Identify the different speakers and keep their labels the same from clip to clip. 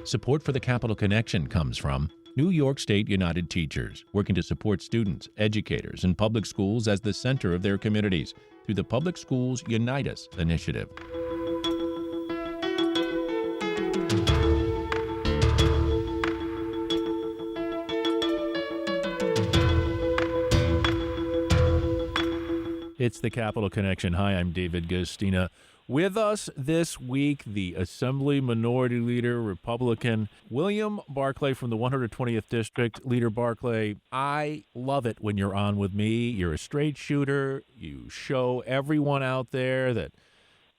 Speaker 1: Support for the Capital Connection comes from New York State United Teachers, working to support students, educators, and public schools as the center of their communities through the Public Schools Unite Us initiative. It's the Capital Connection. Hi, I'm David Gastina. With us this week, the Assembly Minority Leader, Republican William Barclay from the 120th District. Leader Barclay, I love it when you're on with me. You're a straight shooter. You show everyone out there that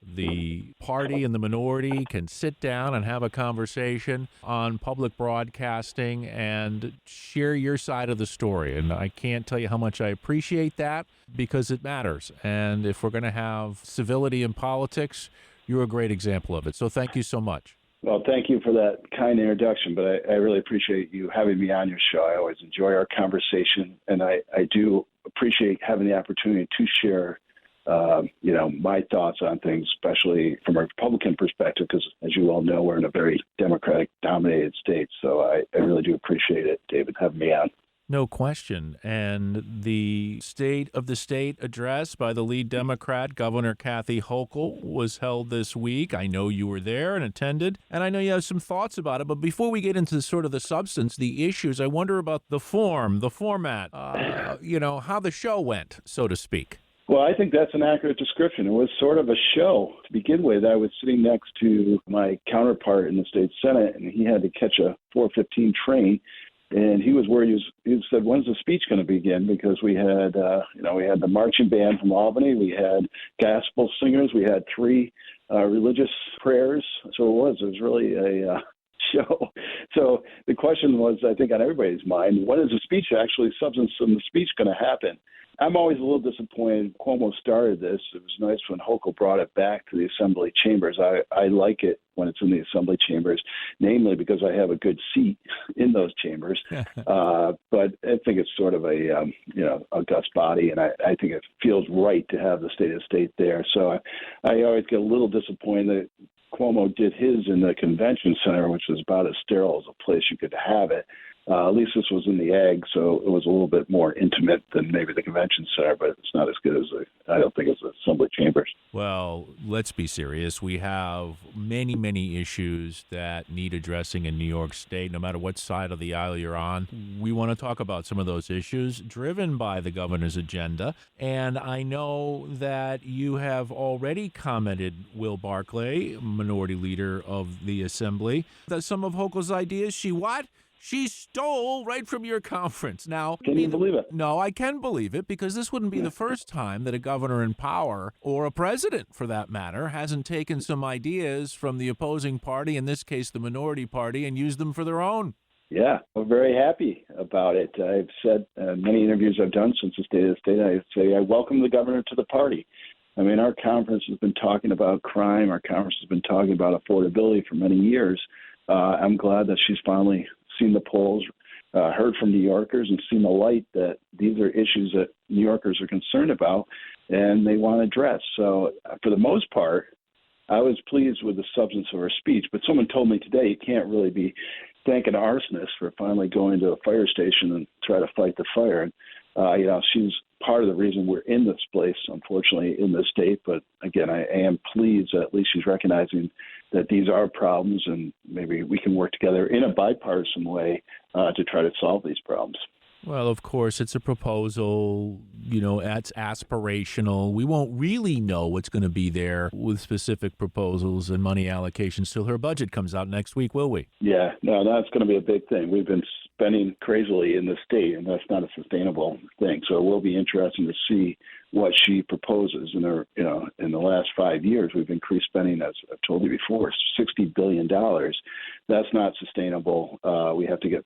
Speaker 1: the party and the minority can sit down and have a conversation on public broadcasting and share your side of the story. And I can't tell you how much I appreciate that, because it matters. And if we're going to have civility in politics, you're a great example of it. So thank you so much.
Speaker 2: Well, thank you for that kind introduction, but I really appreciate you having me on your show. I always enjoy our conversation, and I do appreciate having the opportunity to share my thoughts on things, especially from a Republican perspective, because as you all know, we're in a very Democratic-dominated state. So I really do appreciate it, David, having me on.
Speaker 1: No question. And the State of the State address by the lead Democrat, Governor Kathy Hochul, was held this week. I know you were there and attended, and I know you have some thoughts about it. But before we get into sort of the substance, the issues, I wonder about the format, how the show went, so to speak.
Speaker 2: Well, I think that's an accurate description. It was sort of a show to begin with. I was sitting next to my counterpart in the state Senate, and he had to catch a 4:15 train, and he was worried. He said, "When's the speech going to begin?" Because we had, we had the marching band from Albany, we had gospel singers, we had 3 religious prayers. So it was really a show. So the question was, I think, on everybody's mind, when is the speech actually, substance of the speech, going to happen? I'm always a little disappointed. Cuomo started this. It was nice when Hochul brought it back to the Assembly chambers. I like it when it's in the Assembly chambers, namely because I have a good seat in those chambers. But I think it's sort of a august body, and I think it feels right to have the State of the State there. So I always get a little disappointed that Cuomo did his in the convention center, which was about as sterile as a place you could have it. At least this was in the Ag, so it was a little bit more intimate than maybe the convention center, but it's not as good as I don't think, as the Assembly chambers.
Speaker 1: Well, let's be serious. We have many, many issues that need addressing in New York State, no matter what side of the aisle you're on. We want to talk about some of those issues driven by the governor's agenda. And I know that you have already commented, Will Barclay, Minority Leader of the Assembly, that some of Hochul's ideas, she stole right from your conference. Now,
Speaker 2: can you believe it?
Speaker 1: No, I can believe it, because this wouldn't be the first time that a governor in power, or a president for that matter, hasn't taken some ideas from the opposing party, in this case the minority party, and used them for their own.
Speaker 2: Yeah, we're very happy about it. I've said many interviews I've done since the State of the State, I say I welcome the governor to the party. I mean, our conference has been talking about crime. Our conference has been talking about affordability for many years. I'm glad that she's finally seen the polls, heard from New Yorkers, and seen the light that these are issues that New Yorkers are concerned about and they want to address. So for the most part, I was pleased with the substance of her speech. But someone told me today you can't really be thanking an arsonist for finally going to a fire station and try to fight the fire. And, she's part of the reason we're in this place, unfortunately, in this state. But again, I am pleased that at least she's recognizing that these are problems, and maybe we can work together in a bipartisan way to try to solve these problems.
Speaker 1: Well, of course, it's a proposal, it's aspirational. We won't really know what's going to be there with specific proposals and money allocations till her budget comes out next week, will we?
Speaker 2: Yeah, no, that's going to be a big thing. We've been spending crazily in the state, and that's not a sustainable thing. So it will be interesting to see what she proposes. In the last 5 years, we've increased spending, as I've told you before, $60 billion. That's not sustainable. We have to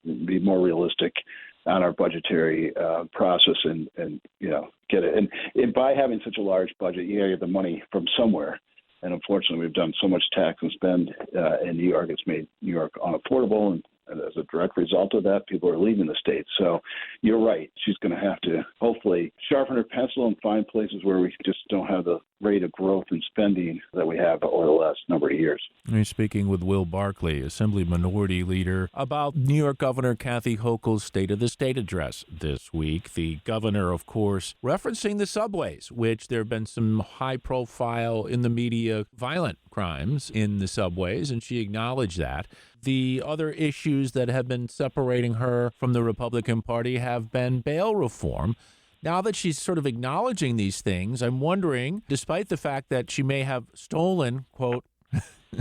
Speaker 2: be more realistic on our budgetary process and get it. And by having such a large budget, you got to get the money from somewhere. And unfortunately, we've done so much tax and spend in New York. It's made New York unaffordable, and And as a direct result of that, people are leaving the state. So you're right. She's going to have to hopefully sharpen her pencil and find places where we just don't have the rate of growth and spending that we have over the last number of years.
Speaker 1: We're speaking with Will Barclay, Assembly Minority Leader, about New York Governor Kathy Hochul's State of the State address this week. The governor, of course, referencing the subways, which there have been some high-profile in the media violent crimes in the subways, and she acknowledged that. The other issues that have been separating her from the Republican Party have been bail reform. Now that she's sort of acknowledging these things, I'm wondering, despite the fact that she may have stolen, quote,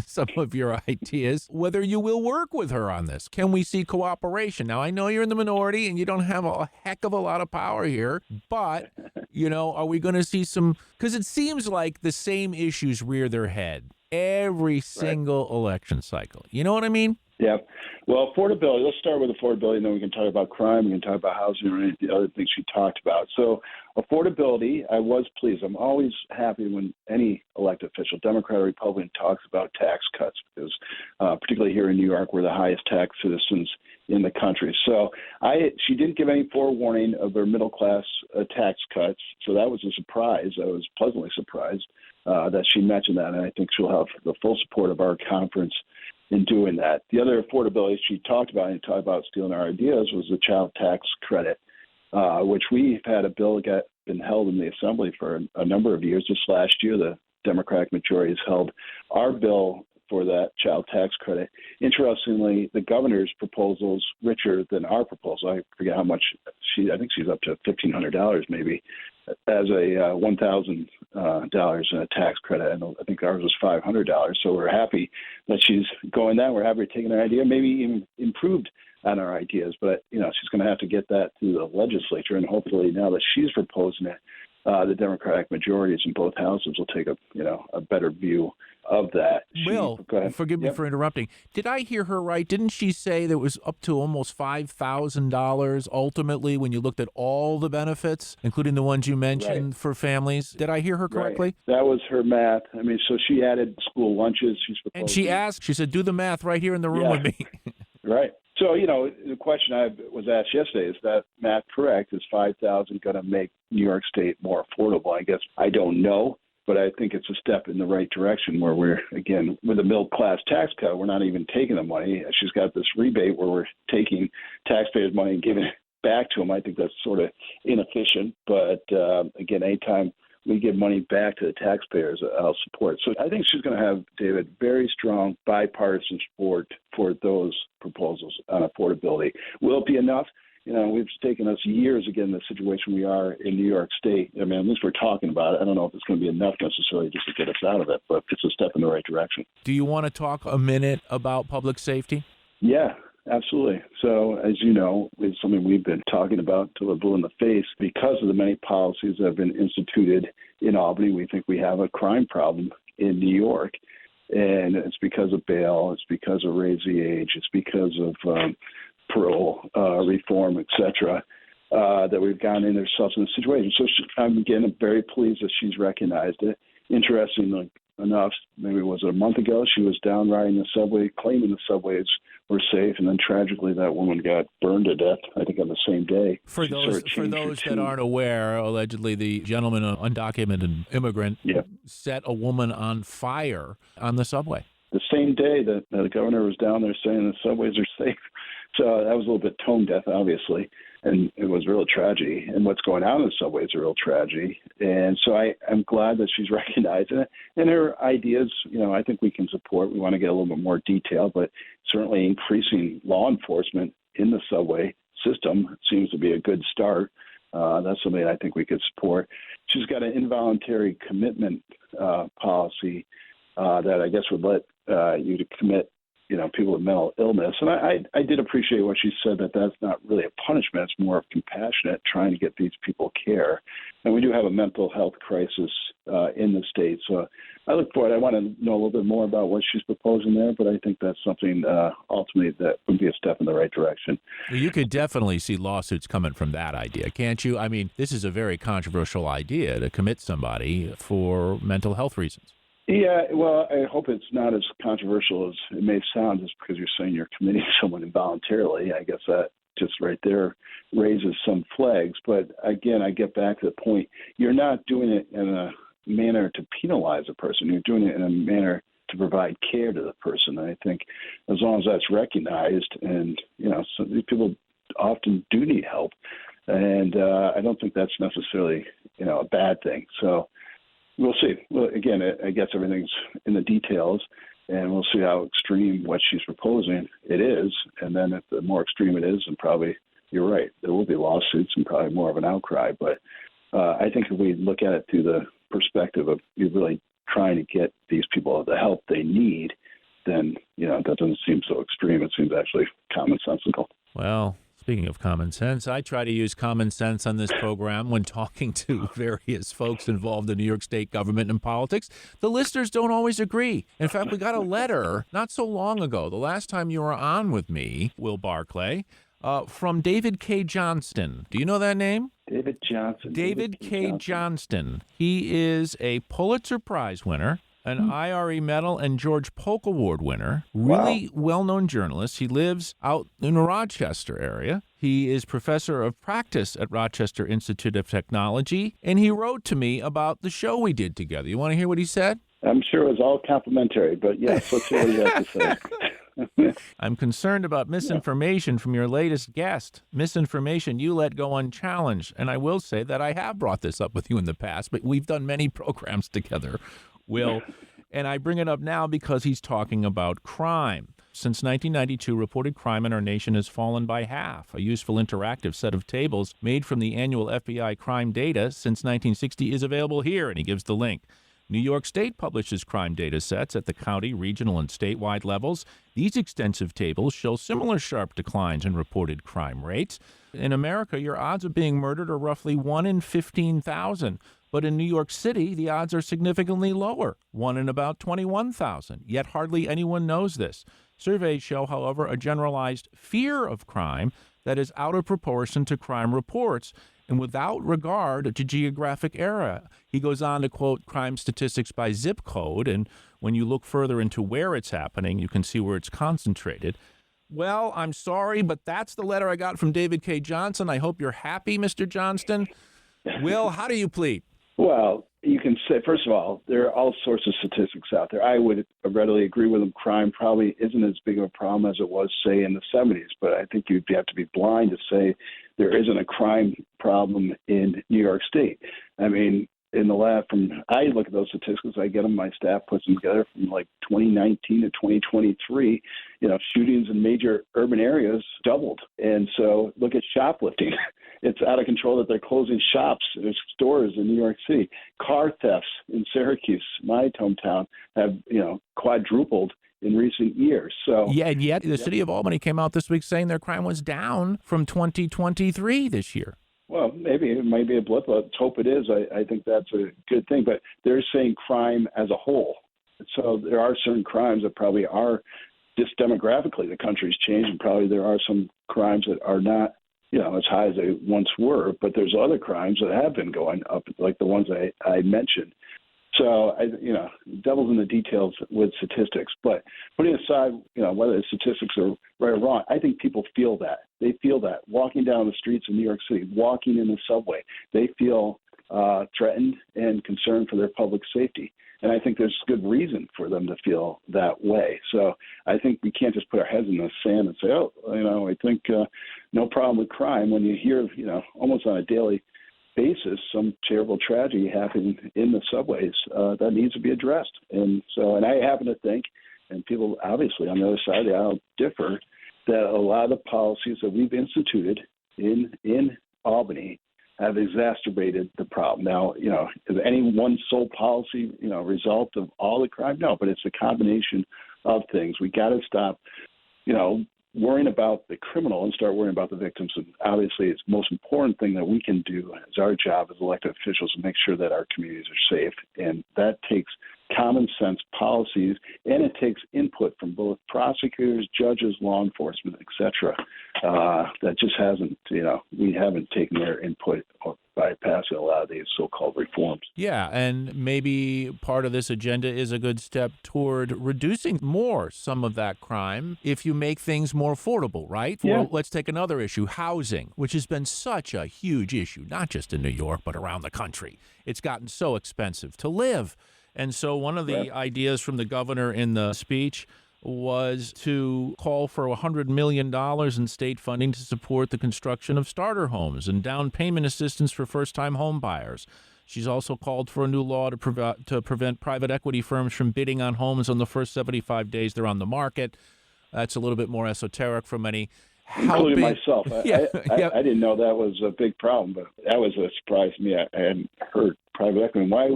Speaker 1: some of your ideas, whether you will work with her on this. Can we see cooperation? Now, I know you're in the minority and you don't have a heck of a lot of power here, but, are we going to see some, because it seems like the same issues rear their head every single election cycle. You know what I mean?
Speaker 2: Yeah. Well, affordability, let's start with affordability, and then we can talk about crime, we can talk about housing, or any of the other things she talked about. So affordability, I was pleased. I'm always happy when any elected official, Democrat or Republican, talks about tax cuts, because particularly here in New York, we're the highest tax citizens in the country. So she didn't give any forewarning of her middle-class tax cuts, so that was a surprise. I was pleasantly surprised that she mentioned that, and I think she'll have the full support of our conference in doing that. The other affordability she talked about, and talked about stealing our ideas, was the child tax credit, which we've had a bill that been held in the Assembly for a number of years. Just last year, the Democratic majority has held our bill for that child tax credit. Interestingly, the governor's proposal is richer than our proposal. I forget how much I think she's up to $1,500 maybe as a $1,000 in a tax credit. And I think ours was $500. So we're happy that she's going that. We're happy taking our idea, maybe even improved on our ideas. But, she's going to have to get that through the legislature. And hopefully now that she's proposing it, the Democratic majorities in both houses will take a better view of that.
Speaker 1: Will, forgive me for interrupting. Did I hear her right? Didn't she say that it was up to almost $5,000 ultimately when you looked at all the benefits, including the ones you mentioned for families? Did I hear her correctly?
Speaker 2: Right. That was her math. I mean, so she added school lunches.
Speaker 1: And she said, do the math right here in the room with me.
Speaker 2: Right. So, the question I was asked yesterday, is that math correct? Is $5,000 going to make New York State more affordable? I guess I don't know, but I think it's a step in the right direction where we're, again, with a middle-class tax cut, we're not even taking the money. She's got this rebate where we're taking taxpayers' money and giving it back to them. I think that's sort of inefficient. But, again, anytime we give money back to the taxpayers, I'll support. So I think she's going to have, David, very strong bipartisan support for those proposals on affordability. Will it be enough? We've taken us years to get in the situation we are in New York State. I mean, at least we're talking about it. I don't know if it's going to be enough necessarily just to get us out of it, but it's a step in the right direction.
Speaker 1: Do you want to talk a minute about public safety?
Speaker 2: Yeah. Absolutely. So, as you know, it's something we've been talking about till we're blue in the face. Because of the many policies that have been instituted in Albany, we think we have a crime problem in New York. And it's because of bail, it's because of raise the age, it's because of parole reform, et cetera, that we've gotten in ourselves in this situation. So I'm very pleased that she's recognized it. Interestingly enough, maybe was it a month ago, she was down riding the subway, claiming the subways were safe, and then tragically that woman got burned to death, I think on the same day.
Speaker 1: For those that aren't aware, allegedly the gentleman, an undocumented immigrant, set a woman on fire on the subway.
Speaker 2: The same day that the governor was down there saying the subways are safe. So that was a little bit tone deaf, obviously, and it was a real tragedy. And what's going on in the subway is a real tragedy. And so I'm glad that she's recognizing it. And her ideas, I think we can support. We want to get a little bit more detail, but certainly increasing law enforcement in the subway system seems to be a good start. That's something I think we could support. She's got an involuntary commitment policy that I guess would let you to commit people with mental illness. And I did appreciate what she said, that that's not really a punishment. It's more of compassionate, trying to get these people care. And we do have a mental health crisis in the state. So I look forward. I want to know a little bit more about what she's proposing there, but I think that's something ultimately that would be a step in the right direction.
Speaker 1: Well, you could definitely see lawsuits coming from that idea, can't you? I mean, this is a very controversial idea, to commit somebody for mental health reasons.
Speaker 2: Yeah, well, I hope it's not as controversial as it may sound just because you're saying you're committing someone involuntarily. I guess that just right there raises some flags. But again, I get back to the point. You're not doing it in a manner to penalize a person. You're doing it in a manner to provide care to the person. And I think as long as that's recognized, and, so these people often do need help. And I don't think that's necessarily, a bad thing. So we'll see. Well, again, I guess everything's in the details, and we'll see how extreme what she's proposing it is. And then if the more extreme it is, then probably you're right. There will be lawsuits and probably more of an outcry. But I think if we look at it through the perspective of you really trying to get these people the help they need, then, that doesn't seem so extreme. It seems actually commonsensical.
Speaker 1: Well, speaking of common sense, I try to use common sense on this program when talking to various folks involved in New York State government and politics. The listeners don't always agree. In fact, we got a letter not so long ago, the last time you were on with me, Will Barclay, from David K. Johnston. Do you know that name?
Speaker 2: David Johnston.
Speaker 1: David K. Johnston. He is a Pulitzer Prize winner, an IRE Medal and George Polk Award winner, really well-known journalist. He lives out in the Rochester area. He is professor of practice at Rochester Institute of Technology, and he wrote to me about the show we did together. You want to hear what he said?
Speaker 2: I'm sure it was all complimentary, but yes, let's hear what you have to say.
Speaker 1: I'm concerned about misinformation from your latest guest. Misinformation you let go unchallenged. And I will say that I have brought this up with you in the past, but we've done many programs together, Will. And I bring it up now because he's talking about crime. Since 1992, reported crime in our nation has fallen by half. A useful interactive set of tables made from the annual FBI crime data since 1960 is available here, and he gives the link. New York State publishes crime data sets at the county, regional, and statewide levels. These extensive tables show similar sharp declines in reported crime rates. In America, your odds of being murdered are roughly 1 in 15,000. But in New York City, the odds are significantly lower, 1 in about 21,000. Yet hardly anyone knows this. Surveys show, however, a generalized fear of crime that is out of proportion to crime reports and without regard to geographic area. He goes on to quote crime statistics by zip code, and when you look further into where it's happening, you can see where it's concentrated. Well, I'm sorry, but that's the letter I got from David K. Johnston. I hope you're happy, Mr. Johnston. Will, how do you plead?
Speaker 2: Well, you can say, first of all, there are all sorts of statistics out there. I would readily agree with them. Crime probably isn't as big of a problem as it was, say, in the 70s. But I think you'd have to be blind to say there isn't a crime problem in New York State. I mean, in the lab, I look at those statistics, I get them, my staff puts them together from like 2019 to 2023, shootings in major urban areas doubled. And so look at shoplifting. It's out of control that they're closing shops or stores in New York City. Car thefts in Syracuse, my hometown, have, quadrupled in recent years. So
Speaker 1: yeah, and yet the city of Albany came out this week saying their crime was down from 2023 this year.
Speaker 2: Well, maybe it might be a blip. Let's hope it is. I think that's a good thing. But they're saying crime as a whole. So there are certain crimes that probably are just demographically the country's changed, and probably there are some crimes that are not, as high as they once were. But there's other crimes that have been going up, like the ones I mentioned. So, devil's in the details with statistics. But putting aside, whether the statistics are right or wrong, I think people feel that. They feel that. Walking down the streets of New York City, walking in the subway, they feel threatened and concerned for their public safety. And I think there's good reason for them to feel that way. So I think we can't just put our heads in the sand and say, I think no problem with crime when you hear, almost on a daily basis, some terrible tragedy happening in the subways that needs to be addressed. And I happen to think, and people obviously on the other side of the aisle differ, that a lot of the policies that we've instituted in Albany have exacerbated the problem. Now, is any one sole policy, result of all the crime? No, but it's a combination of things. We got to stop, worrying about the criminal and start worrying about the victims. And obviously, it's the most important thing that we can do as our job as elected officials to make sure that our communities are safe. And that takes common sense policies, and it takes input from both prosecutors, judges, law enforcement, et cetera. That just hasn't, we haven't taken their input by passing a lot of these so-called reforms.
Speaker 1: Yeah, and maybe part of this agenda is a good step toward reducing some of that crime if you make things more affordable, right?
Speaker 2: Yeah.
Speaker 1: Let's take another issue, housing, which has been such a huge issue, not just in New York, but around the country. It's gotten so expensive to live. And so one of the ideas from the governor in the speech was to call for $100 million in state funding to support the construction of starter homes and down payment assistance for first-time home buyers. She's also called for a new law to prevent private equity firms from bidding on homes on the first 75 days they're on the market. That's a little bit more esoteric for many.
Speaker 2: Including myself.
Speaker 1: Yeah,
Speaker 2: I didn't know that was a big problem, but that was a surprise to me. I hadn't heard private equity. Why?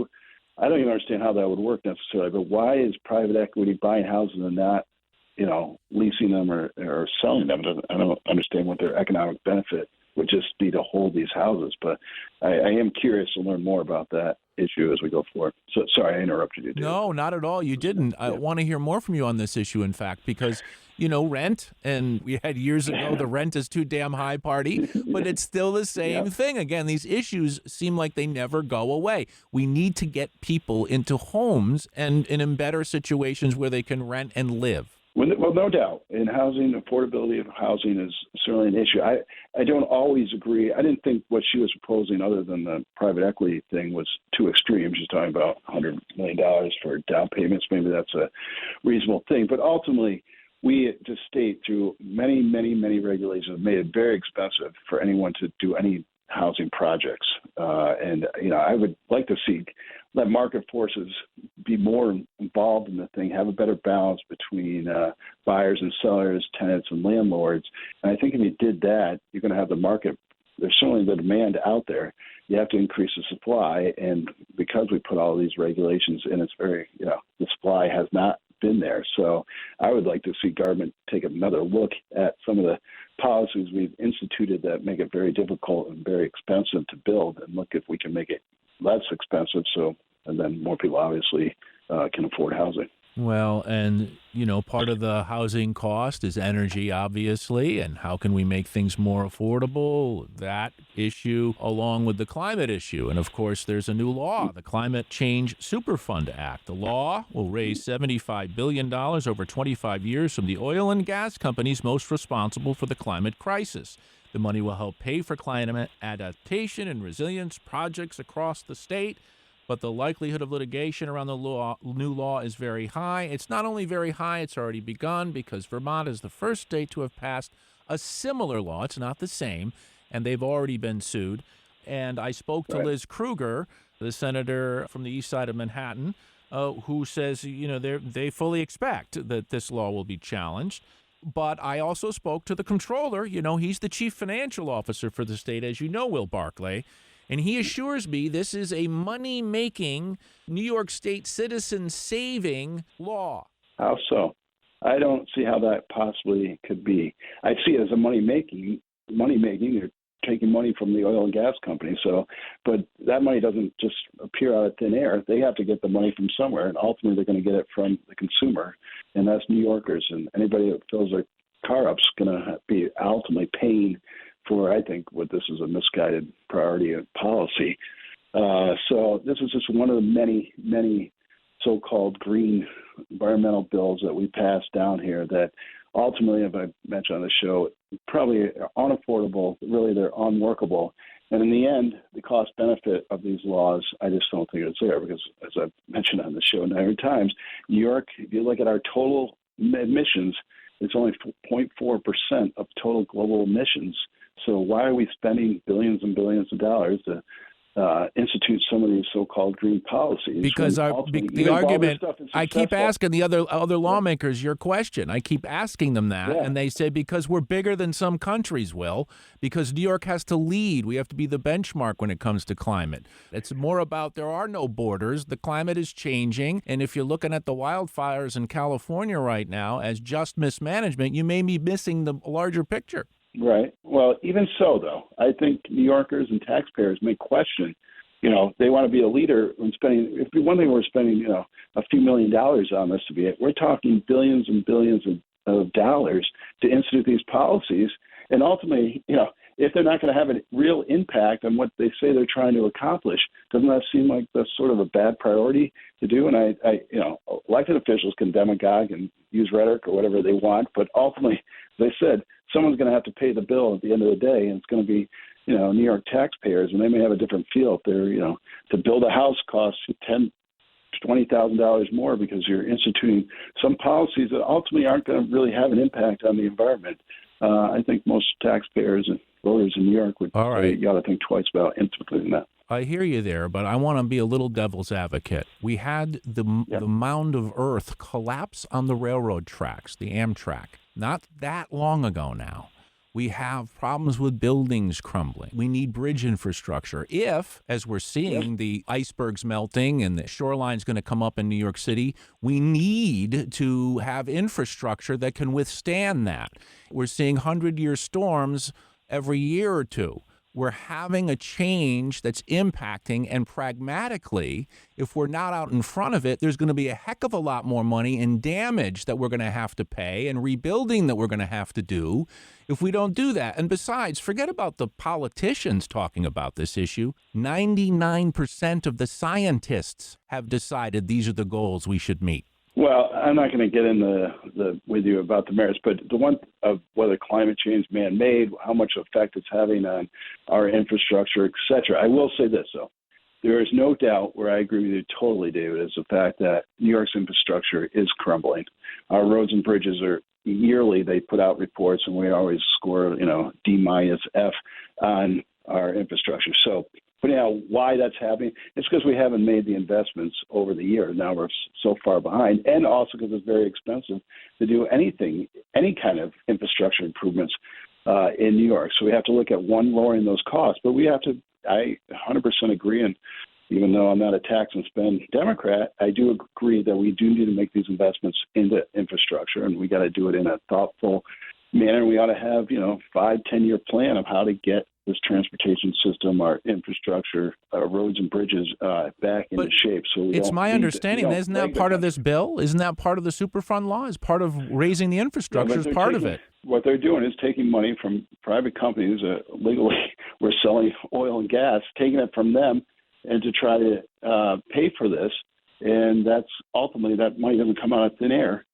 Speaker 2: I don't even understand how that would work necessarily, but why is private equity buying houses and not, leasing them or selling them? I don't understand what their economic benefit would just be to hold these houses. But I am curious to learn more about that issue as we go forward. So sorry, I interrupted you, Dave.
Speaker 1: No, not at all. You didn't. I want to hear more from you on this issue, in fact, because, rent, and we had years ago the rent is too damn high party, but it's still the same thing. Again, these issues seem like they never go away. We need to get people into homes and in better situations where they can rent and live.
Speaker 2: Well, no doubt. In housing, affordability of housing is certainly an issue. I don't always agree. I didn't think what she was proposing, other than the private equity thing, was too extreme. She's talking about $100 million for down payments. Maybe that's a reasonable thing. But ultimately, we at the state, through many, many, many regulations, have made it very expensive for anyone to do any housing projects. And I would like to see let market forces be more involved in the thing, have a better balance between buyers and sellers, tenants and landlords. And I think if you did that, you're going to have the market. There's certainly the demand out there. You have to increase the supply. And because we put all these regulations in, it's very, the supply has not been there. So I would like to see government take another look at some of the policies we've instituted that make it very difficult and very expensive to build, and look if we can make it less expensive, and then more people obviously can afford housing.
Speaker 1: Well, and, part of the housing cost is energy, obviously, and how can we make things more affordable? That issue, along with the climate issue. And, of course, there's a new law, the Climate Change Superfund Act. The law will raise $75 billion over 25 years from the oil and gas companies most responsible for the climate crisis. The money will help pay for climate adaptation and resilience projects across the state. But the likelihood of litigation around the new law is very high. It's not only very high, it's already begun, because Vermont is the first state to have passed a similar law. It's not the same, and they've already been sued. And I spoke to Liz Krueger, the senator from the east side of Manhattan, who says, they fully expect that this law will be challenged. But I also spoke to the comptroller. He's the chief financial officer for the state, as you know, Will Barclay. And he assures me this is a money-making, New York State citizen-saving law.
Speaker 2: How so? I don't see how that possibly could be. I see it as a money-making. They're taking money from the oil and gas company. But that money doesn't just appear out of thin air. They have to get the money from somewhere, and ultimately they're going to get it from the consumer, and that's New Yorkers. And anybody that fills their car up is going to be ultimately paying for, I think, what this is a misguided priority of policy. So this is just one of the many, many so-called green environmental bills that we passed down here that ultimately, as I mentioned on the show, probably are unaffordable. Really, they're unworkable. And in the end, the cost-benefit of these laws, I just don't think it's there because, as I've mentioned on the show 900 times, New York, if you look at our total emissions, it's only 0.4% of total global emissions. So why are we spending billions and billions of dollars to institute some of these so-called green policies?
Speaker 1: Because the argument, I keep asking the other lawmakers your question. I keep asking them that, and they say because we're bigger than some countries, Will, because New York has to lead. We have to be the benchmark when it comes to climate. It's more about there are no borders. The climate is changing, and if you're looking at the wildfires in California right now as just mismanagement, you may be missing the larger picture.
Speaker 2: Right. Well, even so, though, I think New Yorkers and taxpayers may question, they want to be a leader in spending. If one thing we're spending, a few $1 million on this to be it, we're talking billions and billions of dollars to institute these policies. And ultimately, if they're not going to have a real impact on what they say they're trying to accomplish, doesn't that seem like that's sort of a bad priority to do? And I elected officials can demagogue and use rhetoric or whatever they want, but ultimately, as I said, someone's going to have to pay the bill at the end of the day, and it's going to be, New York taxpayers, and they may have a different feel if they're, to build a house costs $20,000 more because you're instituting some policies that ultimately aren't going to really have an impact on the environment. I think most taxpayers and voters in New York would
Speaker 1: All right.
Speaker 2: say you got to think twice about instituting that.
Speaker 1: I hear you there, but I want to be a little devil's advocate. We had the mound of earth collapse on the railroad tracks, the Amtrak, not that long ago now. We have problems with buildings crumbling. We need bridge infrastructure. If, as we're seeing, the icebergs melting and the shoreline's going to come up in New York City, we need to have infrastructure that can withstand that. We're seeing 100-year storms every year or two. We're having a change that's impacting, and pragmatically, if we're not out in front of it, there's going to be a heck of a lot more money in damage that we're going to have to pay and rebuilding that we're going to have to do if we don't do that. And besides, forget about the politicians talking about this issue. 99% of the scientists have decided these are the goals we should meet.
Speaker 2: Well, I'm not going to get into with you about the merits, but the one of whether climate change is man-made, how much effect it's having on our infrastructure, et cetera. I will say this, though. There is no doubt where I agree with you totally, David, is the fact that New York's infrastructure is crumbling. Our roads and bridges are yearly, they put out reports, and we always score, D-F on our infrastructure. So putting out why that's happening, it's because we haven't made the investments over the years. Now we're so far behind, and also because it's very expensive to do anything, any kind of infrastructure improvements in New York. So we have to look at, one, lowering those costs, but we have to, I 100% agree, and even though I'm not a tax and spend Democrat, I do agree that we do need to make these investments into infrastructure, and we got to do it in a thoughtful manner. We ought to have, 5-10-year plan of how to get this transportation system, our infrastructure, our roads and bridges back into shape. So
Speaker 1: it's my understanding, isn't that part of this bill? Isn't that part of the Superfund law? Is part of raising the infrastructure is part of it?
Speaker 2: What they're doing is taking money from private companies legally we're selling oil and gas, taking it from them and to try to pay for this. And that's ultimately, that money doesn't come out of thin air.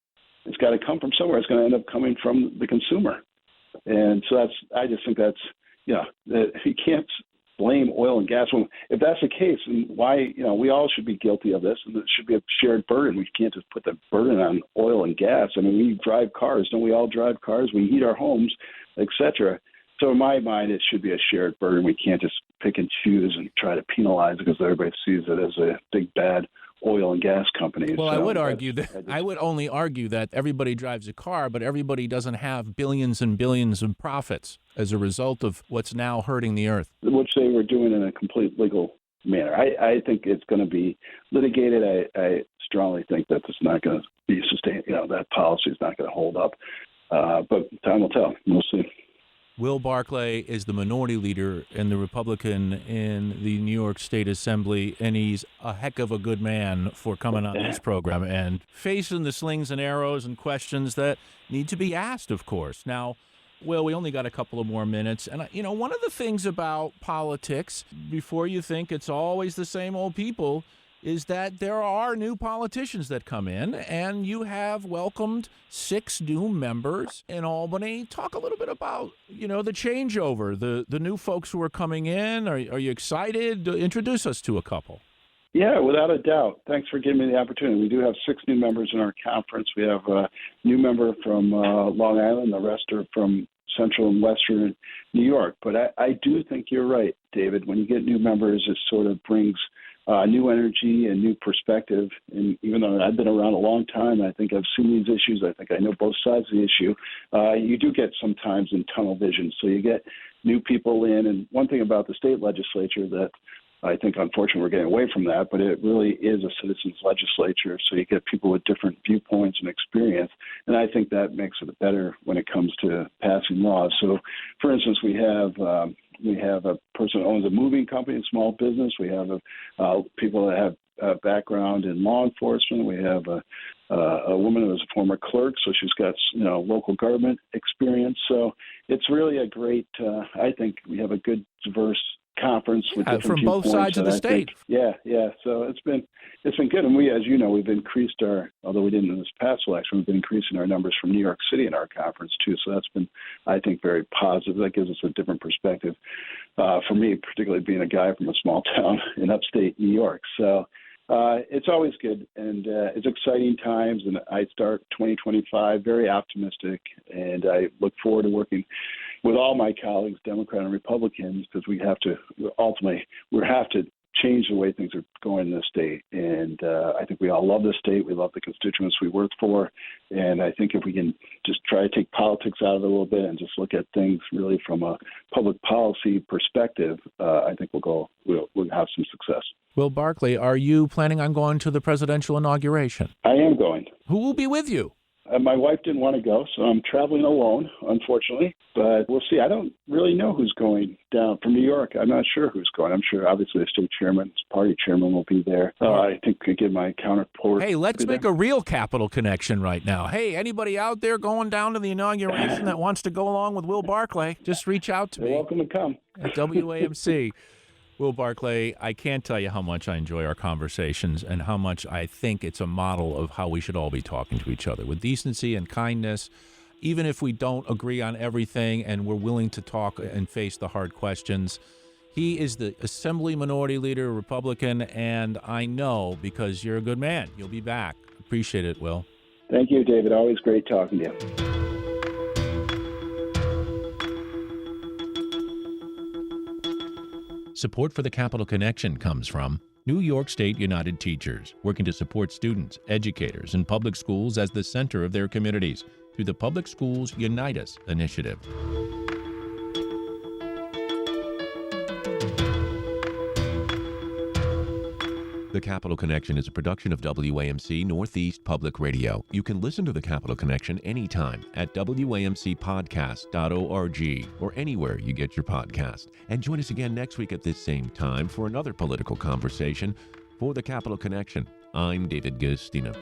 Speaker 2: It's got to come from somewhere. It's going to end up coming from the consumer. And so I just think that's, that you can't blame oil and gas. Well, if that's the case, then why, we all should be guilty of this, and it should be a shared burden. We can't just put the burden on oil and gas. I mean, we drive cars. Don't we all drive cars? We heat our homes, et cetera. So in my mind, it should be a shared burden. We can't just pick and choose and try to penalize because everybody sees it as a big bad oil and gas companies.
Speaker 1: Well, I would argue that I would only argue that everybody drives a car, but everybody doesn't have billions and billions of profits as a result of what's now hurting the earth.
Speaker 2: Which they were doing in a complete legal manner. I think it's going to be litigated. I strongly think that it's not going to be sustained. That policy is not going to hold up. But time will tell. We'll see.
Speaker 1: Will Barclay is the minority leader and the Republican in the New York State Assembly, and he's a heck of a good man for coming on this program and facing the slings and arrows and questions that need to be asked, of course. Now, Will, we only got a couple of more minutes. And, one of the things about politics, before you think it's always the same old people, is that there are new politicians that come in, and you have welcomed 6 new members in Albany. Talk a little bit about, the changeover, the new folks who are coming in. Are you excited? Introduce us to a couple.
Speaker 2: Yeah, without a doubt. Thanks for giving me the opportunity. We do have 6 new members in our conference. We have a new member from Long Island. The rest are from Central and Western New York. But I do think you're right, David. When you get new members, it sort of brings new energy and new perspective. And even though I've been around a long time, I think I've seen these issues. I think I know both sides of the issue. You do get sometimes in tunnel vision. So you get new people in. And one thing about the state legislature that I think, unfortunately, we're getting away from that, but it really is a citizens' legislature. So you get people with different viewpoints and experience. And I think that makes it better when it comes to passing laws. So, for instance, we have a person who owns a moving company, a small business. We have people that have background in law enforcement. We have a woman who was a former clerk, so she's got local government experience. So it's really a great. I think we have a good diverse conference with different
Speaker 1: from both
Speaker 2: viewpoints
Speaker 1: sides of the
Speaker 2: that I
Speaker 1: state.
Speaker 2: think- So it's been good, and we, as you know, we've increased although we didn't in this past election, we've been increasing our numbers from New York City in our conference too. So that's been, I think, very positive. That gives us a different perspective for me, particularly being a guy from a small town in upstate New York. So it's always good, and it's exciting times. And I start 2025 very optimistic, and I look forward to working with all my colleagues, Democrat and Republicans, because we have to change the way things are going in this state. And I think we all love this state. We love the constituents we work for. And I think if we can just try to take politics out of it a little bit and just look at things really from a public policy perspective, I think we'll have some success.
Speaker 1: Will Barkley, are you planning on going to the presidential inauguration?
Speaker 2: I am going.
Speaker 1: Who will be with you?
Speaker 2: My wife didn't want to go, so I'm traveling alone, unfortunately. But we'll see. I don't really know who's going down from New York. I'm not sure who's going. I'm sure, obviously, the state chairman, party chairman will be there. I think I get my counterpart.
Speaker 1: Hey, let's make a real Capital connection right now. Hey, anybody out there going down to the inauguration that wants to go along with Will Barkley, just reach out to me.
Speaker 2: You're welcome to come.
Speaker 1: At WAMC. Will Barkley, I can't tell you how much I enjoy our conversations and how much I think it's a model of how we should all be talking to each other with decency and kindness, even if we don't agree on everything and we're willing to talk and face the hard questions. He is the Assembly Minority Leader, Republican, and I know because you're a good man, you'll be back. Appreciate it, Will.
Speaker 2: Thank you, David. Always great talking to you.
Speaker 1: Support for the Capital Connection comes from New York State United Teachers, working to support students, educators, and public schools as the center of their communities through the Public Schools Unite Us initiative. The Capital Connection is a production of WAMC Northeast Public Radio. You can listen to The Capital Connection anytime at WAMCpodcast.org or anywhere you get your podcast. And join us again next week at this same time for another political conversation. For The Capital Connection, I'm David Guistina.